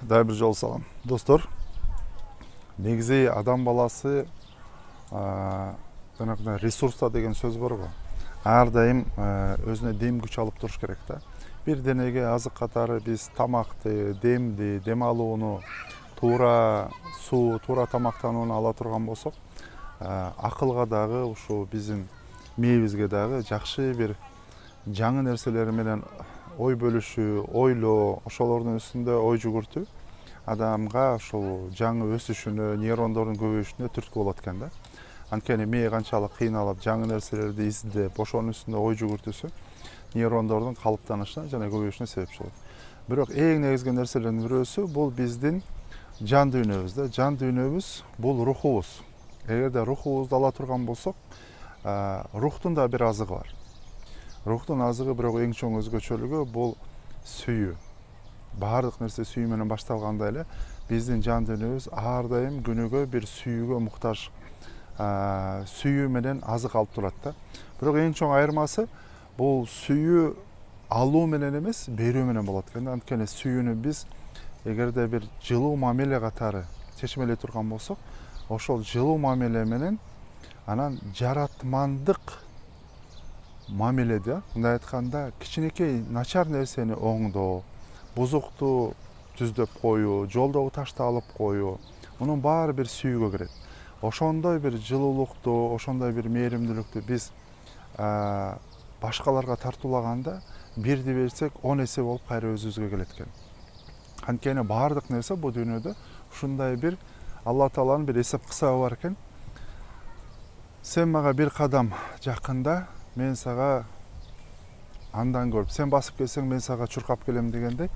Дай бир жолу салам. Достор, негизи адам баласы жанагындай ресурста деген сөз бар го. Ар дайым өзүнө дем күч алып туруш керек да. Бир денеге азык катары биз тамакты, демди, дем алууну, туура суу, туура тамактанууну ала турган болсок, акылга дагы ушул биздин мээбизге дагы жакшы бир жаңы нерселер менен ой бөлүшүү, ойлоо, ошолордун үстүндө ой жүгүртүү адамга ушул жаңы өсүшүнө, нейрондордун көбөйүшүнө түрткү болот экен да. Анткени мээ канчалык кыйналып, жаңы нерселерди издеп, ошонун үстүндө ой жүгүртүүсү нейрондордун калыптанышына жана көбөйүшүнө себепчи болот. Бирок эң негизги нерселердин бирөөсү бул биздин жан дүйнөбүз да. Жан дүйнөбүз бул рухубуз. Эгерде рухубузду ала турган болсок, рухтун да бир азыгы бар. Рухтун азыгы бирок эң чоң өзгөчөлүгү бул сүйүү. Баардык нерсе сүйүү менен башталгандай эле биздин жан дүйнөбүз ар дайым күнүгө бир сүйүүгө муктаж, сүйүү менен азык алып турат да. Бирок эң чоң айырмасы бул сүйүү алуу менен эмес, берүү менен болот экен. Анткени сүйүүнү биз эгерде бир жылуу мамиле катары чечмелей турган болсок, ошол жылуу мамиле менен анан жаратмандык мамиледе, мындай айтканда, кичинекей начар нерсени оңдоо, бузукту түздөп коюу, жолдогу ташты алып коюу, мунун баары бир сүйүүгө кирет. Ошондой бир жылуулукту, ошондой бир мээримдүүлүктү биз башкаларга тартуулаганда, бирди берсек 10 эсе болуп кайра өзүбүзгө келет экен. Анткени баардык нерсе бул дүйнөдө ушундай бир Алла Тааланын бир эсеп кысабы бар экен. Сен мага бир кадам жакында, мен сага андан көрүп, сен басып келсең мен сага чуркап келем дегендей,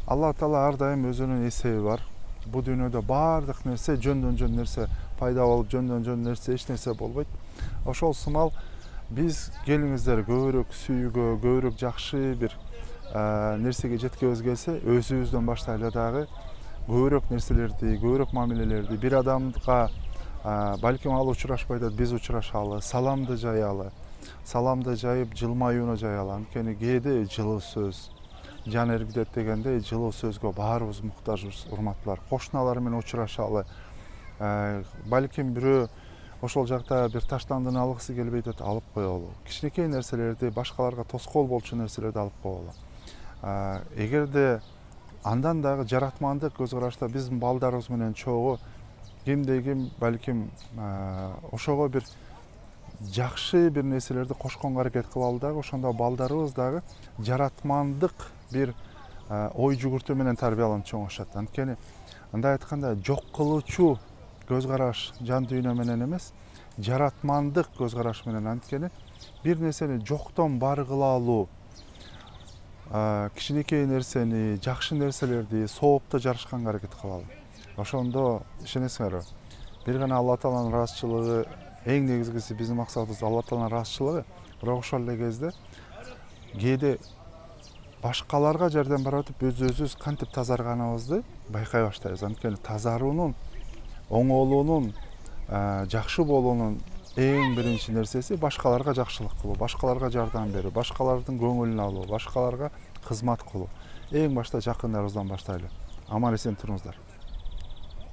Алла Таала ар дайым өзүнүн эсеби бар. Бул дүйнөдө баардык нерсе жөндөн жөн нерсе пайда болуп, жөндөн жөн нерсе эч нерсе болбойт. Ошол сымал биз келиңиздер көбүрөөк сүйүүгө, көбүрөөк жакшы бир нерсеге жеткибиз келсе, өзүбүздөн баштайлы дагы көбүрөөк нерселерди, көбүрөөк мамилелерди, бир адамга балким ал учурашпай да биз учурашалы, саламды жаялы. Саламды жайып, жылмаюуну жаялы. Анткени кээде жылуу сөз, жан эргидет дегендей жылуу сөзгө баарыбыз муктажбыз, урматтуулар. Кошуналар менен учурашалы. Балким бирөө ошол жакта бир таштандыны алгысы келбей атат, алып коелу. Кичинекей нерселерди, башкаларга тоскоол болчу нерселерди алып коелу. Эгерде андан дагы жаратмандык көз карашта биздин балдарыбыз менен чогуу кимде ким балким ошого бир жакшы бир нерселерди кошконго аракет кылалы дагы, ошондо балдарыбыз дагы жаратмандык бир ой жүгүртүү менен тарбияланып чоңоюшат. Анткени мындай айтканда жок кылуучу көз караш жан дүйнө менен эмес, жаратмандык көз караш менен. Анткени бир нерсени жоктон бар кыла алуу, кичинекей нерсени, жакшы нерселерди соопто жарышканга аракет кылалы. Ошондо ишенесиңерби? Бир гана Алла Тааланын ыраазычылыгы, эң негизгиси биздин максатыбыз Алла Тааланын ыраазычылыгы. Бирок ошол эле кезде кээде башкаларга жардам берип атып өзүбүз кантип тазарганыбызды байкай баштайбыз. Анткени тазаруунун, оңолуунун, жакшы болуунун эң биринчи нерсеси башкаларга жакшылык кылуу, башкаларга жардам берүү, башкалардын көңүлүн алуу, башкаларга кызмат кылуу. Эң башта жакындарыбыздан баштайлы. Аман эсен туруңуздар.